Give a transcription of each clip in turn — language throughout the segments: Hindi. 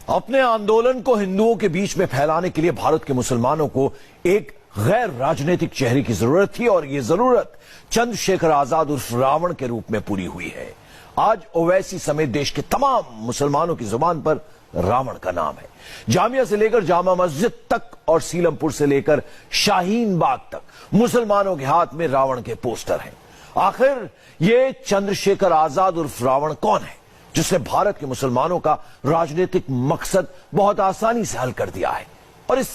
अपने आंदोलन को हिंदुओं के बीच में फैलाने के लिए भारत के मुसलमानों को एक गैर राजनीतिक चेहरे की जरूरत थी और यह जरूरत चंद्रशेखर आजाद उर्फ रावण के रूप में पूरी हुई है। आज ओवैसी समेत देश के तमाम मुसलमानों की जुबान पर रावण का नाम है। जामिया से लेकर जामा मस्जिद तक और सीलमपुर से लेकर शाहीन बाग तक मुसलमानों के हाथ में रावण के पोस्टर हैं। आखिर ये चंद्रशेखर आजाद उर्फ रावण कौन है जिसने भारत के मुसलमानों का राजनीतिक मकसद बहुत आसानी से हल कर दिया है? और इस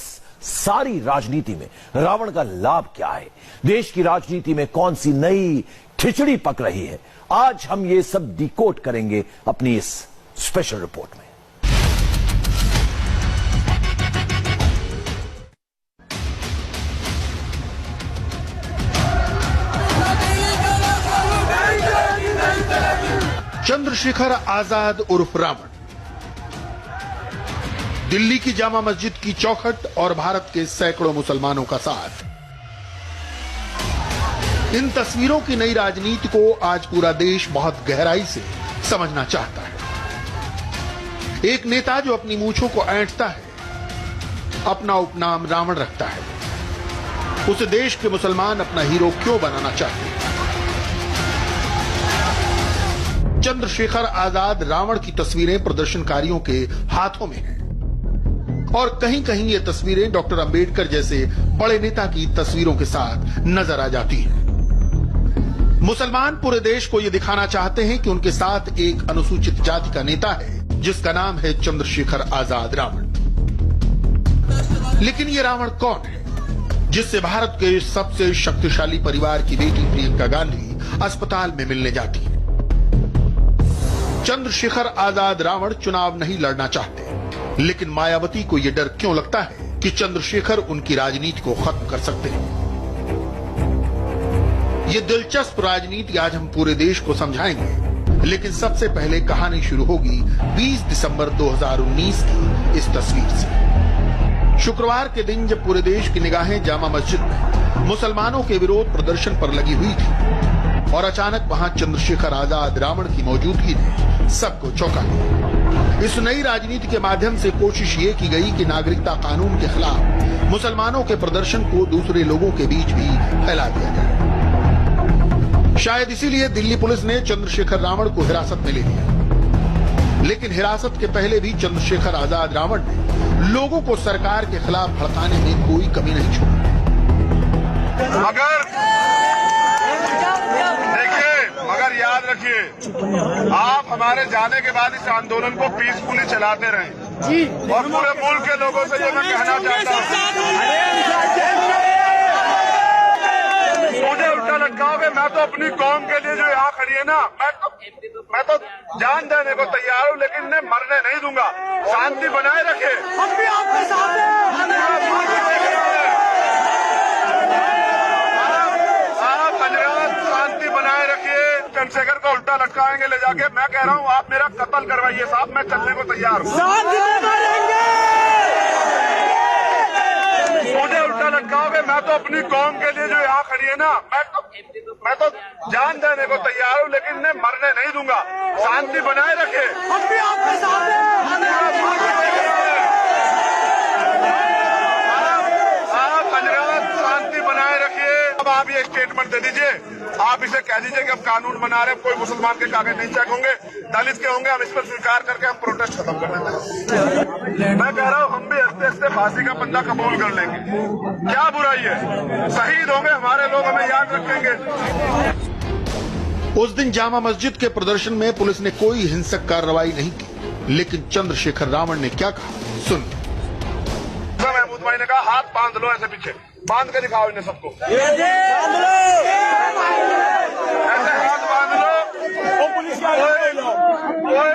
सारी राजनीति में रावण का लाभ क्या है? देश की राजनीति में कौन सी नई खिचड़ी पक रही है? आज हम ये सब डिकोड करेंगे अपनी इस स्पेशल रिपोर्ट में। चंद्रशेखर आजाद उर्फ रावण दिल्ली की जामा मस्जिद की चौखट और भारत के सैकड़ों मुसलमानों का साथ। इन तस्वीरों की नई राजनीति को आज पूरा देश बहुत गहराई से समझना चाहता है। एक नेता जो अपनी मूंछों को ऐंठता है, अपना उपनाम रावण रखता है, उसे देश के मुसलमान अपना हीरो क्यों बनाना चाहते हैं? चंद्रशेखर आजाद रावण की तस्वीरें प्रदर्शनकारियों के हाथों में हैं और कहीं कहीं ये तस्वीरें डॉक्टर अंबेडकर जैसे बड़े नेता की तस्वीरों के साथ नजर आ जाती हैं। मुसलमान पूरे देश को ये दिखाना चाहते हैं कि उनके साथ एक अनुसूचित जाति का नेता है जिसका नाम है चंद्रशेखर आजाद रावण। लेकिन ये रावण कौन है जिससे भारत के सबसे शक्तिशाली परिवार की बेटी प्रियंका गांधी अस्पताल में मिलने जाती है? चंद्रशेखर आजाद रावण चुनाव नहीं लड़ना चाहते, लेकिन मायावती को यह डर क्यों लगता है कि चंद्रशेखर उनकी राजनीति को खत्म कर सकते हैं? ये दिलचस्प राजनीति आज हम पूरे देश को समझाएंगे, लेकिन सबसे पहले कहानी शुरू होगी 20 दिसंबर 2019 की इस तस्वीर से। शुक्रवार के दिन जब पूरे देश की निगाहें जामा मस्जिद में मुसलमानों के विरोध प्रदर्शन पर लगी हुई थी और अचानक वहां चंद्रशेखर आजाद रावण की मौजूदगी ने सबको चौंका दिया। इस नई राजनीति के माध्यम से कोशिश ये की गई कि नागरिकता कानून के खिलाफ मुसलमानों के प्रदर्शन को दूसरे लोगों के बीच भी फैला दिया जाए। शायद इसीलिए दिल्ली पुलिस ने चंद्रशेखर रावण को हिरासत में ले लिया। लेकिन हिरासत के पहले भी चंद्रशेखर आजाद रावण ने लोगों को सरकार के खिलाफ भड़काने में कोई कमी नहीं छोड़ी। मगर याद रखिए, आप हमारे जाने के बाद इस आंदोलन को पीसफुली चलाते रहें और पूरे मुल्क के लोगों से ये मैं कहना चाहता हूँ, मुझे उल्टा लटकाओगे। मैं तो अपनी कौम के लिए जो यहाँ खड़ी है ना, मैं तो जान देने को तैयार हूँ, लेकिन इन्हें मरने नहीं दूंगा। शांति बनाए रखे। हम भी आपके साथ हैं। चंद्रशेखर को उल्टा लटकाएंगे ले जाके। मैं कह रहा हूँ आप मेरा कत्ल करवाइए साहब, मैं चलने को तैयार हूँ। मुझे उल्टा लटकाओगे। मैं तो अपनी कौम के लिए जो यहाँ खड़ी है ना, मैं तो जान देने को तैयार हूँ, लेकिन इन्हें मरने नहीं दूंगा। शांति बनाए रखे। हम भी आपके साथ हैं। शांति बनाए रखिए। अब आप ये स्टेटमेंट दे दीजिए, आप इसे कह दीजिए कि हम कानून बना रहे हैं, कोई मुसलमान के कागज नहीं चेक होंगे, दलित के होंगे, हम इस पर स्वीकार करके हम प्रोटेस्ट खत्म कर देते हैं। मैं कह रहा हूँ हम भी हंसते हंसते फांसी का फंदा कबूल कर लेंगे। क्या बुराई है? शहीद होंगे हमारे लोग, हमें याद रखेंगे। उस दिन जामा मस्जिद के प्रदर्शन में पुलिस ने कोई हिंसक कार्रवाई नहीं की, लेकिन चंद्रशेखर रावण ने क्या कहा सुन। महमूद भाई ने कहा हाथ बांध लो, ऐसे पीछे बांध के दिखाओ इन्हें सबको। ऐसे हाथ बांध लो। कोई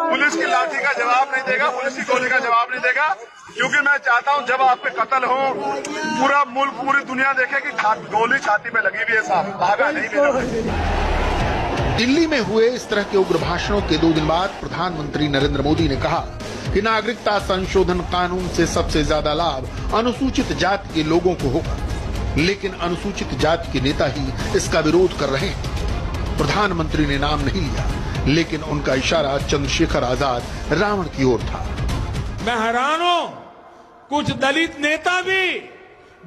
पुलिस की लाठी का जवाब नहीं देगा, पुलिस की गोली का जवाब नहीं देगा, क्योंकि मैं चाहता हूं जब आप पे कत्ल हो पूरा मुल्क, पूरी दुनिया देखे कि गोली छाती में लगी हुई है साहब, भागा नहीं मेरा। दिल्ली में हुए इस तरह के उग्र भाषणों के 2 दिन बाद प्रधानमंत्री नरेंद्र मोदी ने कहा कि नागरिकता संशोधन कानून से सबसे ज्यादा लाभ अनुसूचित जाति के लोगों को होगा, लेकिन अनुसूचित जाति के नेता ही इसका विरोध कर रहे हैं। प्रधानमंत्री ने नाम नहीं लिया, लेकिन उनका इशारा चंद्रशेखर आजाद रावण की ओर था। मैं हैरान हूं, कुछ दलित नेता भी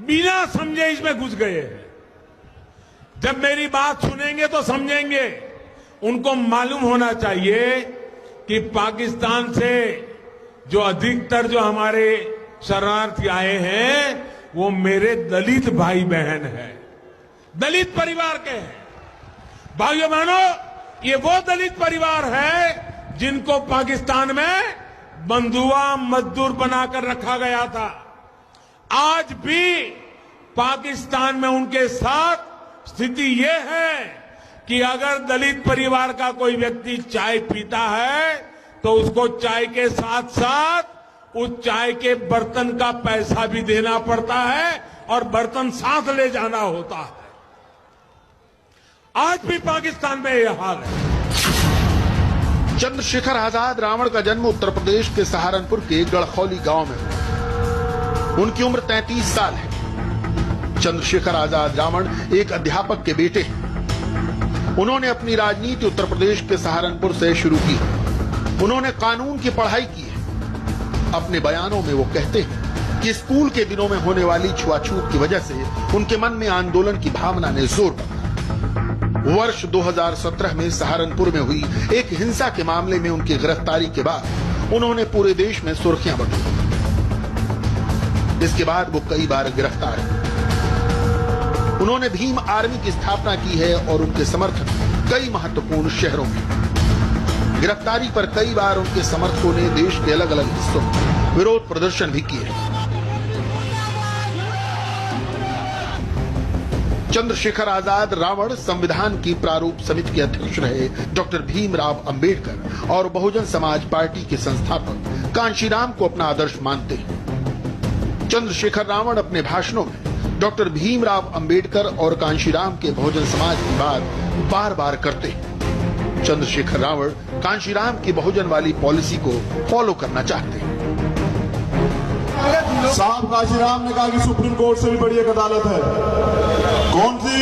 बिना समझे इसमें घुस गए हैं। जब मेरी बात सुनेंगे तो समझेंगे। उनको मालूम होना चाहिए कि पाकिस्तान से जो अधिकतर जो हमारे शरणार्थी आए हैं वो मेरे दलित भाई बहन हैं, दलित परिवार के हैं। भाइयों बहनों, ये वो दलित परिवार है जिनको पाकिस्तान में बंधुआ मजदूर बनाकर रखा गया था। आज भी पाकिस्तान में उनके साथ स्थिति ये है कि अगर दलित परिवार का कोई व्यक्ति चाय पीता है तो उसको चाय के साथ साथ उस चाय के बर्तन का पैसा भी देना पड़ता है और बर्तन साथ ले जाना होता है। आज भी पाकिस्तान में यह हाल है। चंद्रशेखर आजाद रावण का जन्म उत्तर प्रदेश के सहारनपुर के गढ़खौली गांव में हुआ। उनकी उम्र 33 साल है। चंद्रशेखर आजाद रावण एक अध्यापक के बेटे हैं। उन्होंने अपनी राजनीति उत्तर प्रदेश के सहारनपुर से शुरू की। उन्होंने कानून की पढ़ाई की है। अपने बयानों में वो कहते हैं कि स्कूल के दिनों में होने वाली छुआछूत की वजह से उनके मन में आंदोलन की भावना ने जोर पकड़ा। वर्ष 2017 में सहारनपुर में हुई एक हिंसा के मामले में उनकी गिरफ्तारी के बाद उन्होंने पूरे देश में सुर्खियां बटोरी। इसके बाद वो कई बार गिरफ्तार हुए। उन्होंने भीम आर्मी की स्थापना की है और उनके समर्थक कई महत्वपूर्ण शहरों में। गिरफ्तारी पर कई बार उनके समर्थकों ने देश के अलग अलग हिस्सों में विरोध प्रदर्शन भी किए। चंद्रशेखर आजाद रावण संविधान की प्रारूप समिति के अध्यक्ष रहे डॉक्टर भीमराव अंबेडकर और बहुजन समाज पार्टी के संस्थापक कांशीराम को अपना आदर्श मानते हैं। चंद्रशेखर रावण अपने भाषणों में डॉक्टर भीमराव अंबेडकर और कांशीराम के बहुजन समाज की बात बार बार करते हैं। चंद्रशेखर रावण कांशीराम की बहुजन वाली पॉलिसी को फॉलो करना चाहते हैं। साहब कांशीराम ने कहा कि सुप्रीम कोर्ट से भी बड़ी एक अदालत है। कौन सी?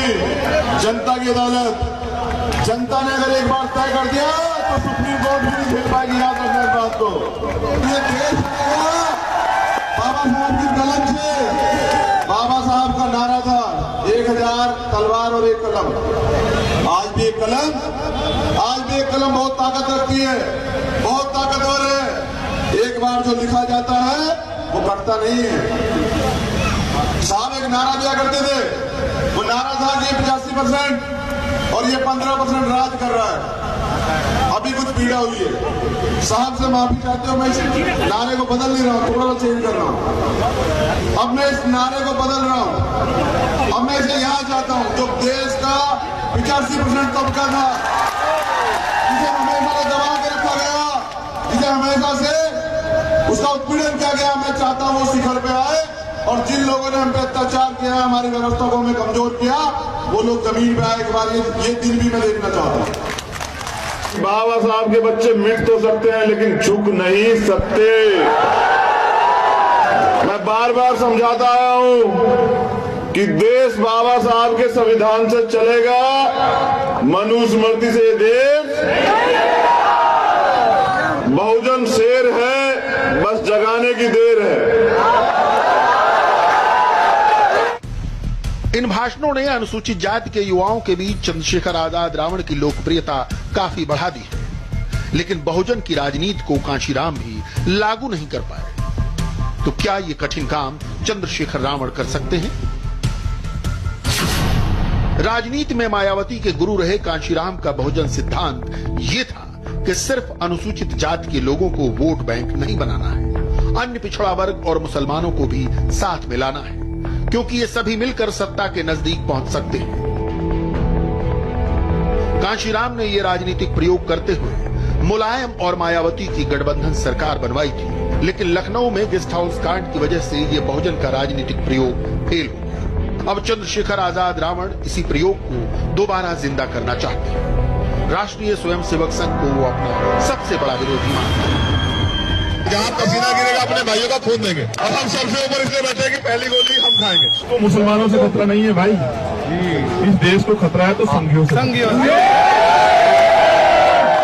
जनता की अदालत। जनता ने अगर एक बार तय कर दिया तो सुप्रीम कोर्ट भी नहीं झेल पाएगी। याद रखना इस बात को। ये देश बाबा साहब की कलम से। बाबा साहब का नारा था 1000 तलवार और 1 कलम। आज भी एक कलम बहुत ताकत रखती है, बहुत ताकतवर है। एक बार जो लिखा जाता है वो कटता नहीं है। साहब एक नारा दिया करते थे, वो नारा था कि 85% और ये 15% राज कर रहा है। अभी कुछ पीड़ा हुई है। साहब से माफी चाहते हो, मैं इस नारे को बदल नहीं रहा हूँ, थोड़ा चेंज कर रहा हूँ। अब मैं इस नारे को बदल रहा हूँ। अब मैं इसे यहाँ चाहता हूँ जो देश का 85% तबका था, जिसे हमेशा दबा के रखा गया, जिसे हमेशा से उसका उत्पीड़न किया गया, मैं चाहता हूँ वो शिखर पे आए। और जिन लोगों ने हम पे अत्याचार किया, हमारी व्यवस्था को हमें कमजोर किया, वो लोग जमीन पे आए। एक बार ये दिन भी मैं देखना चाहता हूँ। बाबा साहब के बच्चे मिट तो सकते हैं लेकिन झुक नहीं सकते। मैं बार बार समझाता आया हूं कि देश बाबा साहब के संविधान से चलेगा, मनुस्मृति से देश। बहुजन शेर है, बस जगाने की देर है। इन भाषणों ने अनुसूचित जाति के युवाओं के बीच चंद्रशेखर आजाद रावण की लोकप्रियता काफी बढ़ा दी है, लेकिन बहुजन की राजनीति को कांशीराम भी लागू नहीं कर पाए। तो क्या ये कठिन काम चंद्रशेखर रावण कर सकते हैं? राजनीति में मायावती के गुरु रहे कांशीराम का बहुजन सिद्धांत ये था कि सिर्फ अनुसूचित जाति के लोगों को वोट बैंक नहीं बनाना है, अन्य पिछड़ा वर्ग और मुसलमानों को भी साथ में लाना है, क्योंकि ये सभी मिलकर सत्ता के नजदीक पहुंच सकते हैं। कांशीराम ने ये राजनीतिक प्रयोग करते हुए मुलायम और मायावती की गठबंधन सरकार बनवाई थी, लेकिन लखनऊ में गेस्ट हाउस कांड की वजह से ये बहुजन का राजनीतिक प्रयोग फेल हो गया। अब चंद्रशेखर आजाद रावण इसी प्रयोग को दोबारा जिंदा करना चाहते हैं। राष्ट्रीय स्वयंसेवक संघ को वो अपना सबसे बड़ा विरोधी मानते हैं। जहाँ पसीना गिरेगा अपने भाइयों का खून देंगे। अब हम सबसे ऊपर इसलिए बैठे हैं कि पहली गोली हम खाएंगे। तो मुसलमानों से खतरा नहीं है भाई, इस देश को खतरा है तो संघियों से।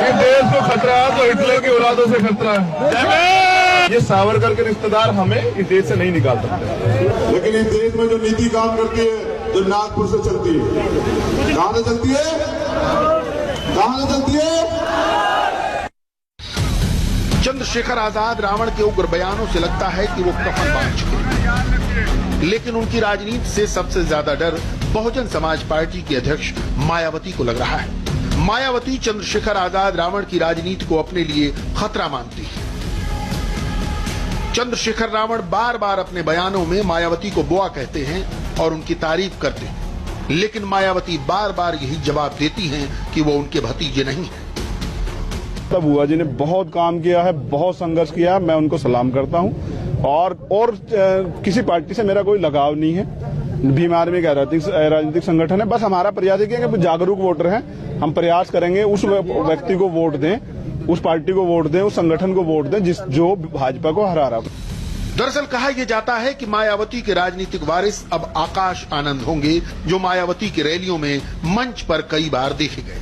इस देश को खतरा है तो हिटलर की औलादों से खतरा है। ये सावरकर के रिश्तेदार हमें इस देश से नहीं निकाल सकते। लेकिन इस देश में जो नीति काम करती है, जो नागपुर से चलती है, कहां से चलती है? कहां से चलती है? चंद्रशेखर आजाद रावण के उग्र बयानों से लगता है कि वो कफन बांध चुके हैं, लेकिन उनकी राजनीति से सबसे ज्यादा डर बहुजन समाज पार्टी की अध्यक्ष मायावती को लग रहा है। मायावती चंद्रशेखर आजाद रावण की राजनीति को अपने लिए खतरा मानती है। चंद्रशेखर रावण बार बार अपने बयानों में मायावती को बुआ कहते हैं और उनकी तारीफ करते हैं, लेकिन मायावती बार बार यही जवाब देती हैं कि वो उनके भतीजे नहीं हैं। तब बुआ जी ने बहुत काम किया है, बहुत संघर्ष किया है, मैं उनको सलाम करता हूं। और किसी पार्टी से मेरा कोई लगाव नहीं है। भीम आर्मी का राजनीतिक संगठन है। बस हमारा प्रयास है कि जागरूक वोटर हैं, हम प्रयास करेंगे उस व्यक्ति को वोट दें, उस पार्टी को वोट दें, उस संगठन को वोट दें जो भाजपा को हरा रहा। दरअसल कहा यह जाता है कि मायावती के राजनीतिक वारिस अब आकाश आनंद होंगे, जो मायावती की रैलियों में मंच पर कई बार देखे गए।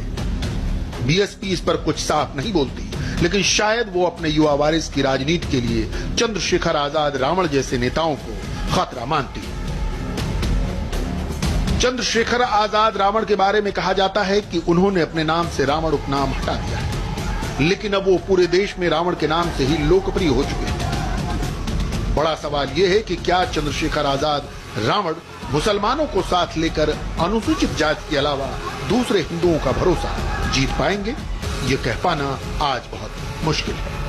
बीएसपी इस पर कुछ साफ नहीं बोलती, लेकिन शायद वो अपने युवा वारिस की राजनीति के लिए चंद्रशेखर आजाद रावण जैसे नेताओं को खतरा मानती है। चंद्रशेखर आजाद रावण के बारे में कहा जाता है कि उन्होंने अपने नाम से रावण उपनाम हटा दिया है, लेकिन अब वो पूरे देश में रावण के नाम से ही लोकप्रिय हो चुके हैं। बड़ा सवाल यह है कि क्या चंद्रशेखर आजाद रावण मुसलमानों को साथ लेकर अनुसूचित जाति के अलावा दूसरे हिंदुओं का भरोसा जीत पाएंगे? ये कह पाना आज बहुत मुश्किल है।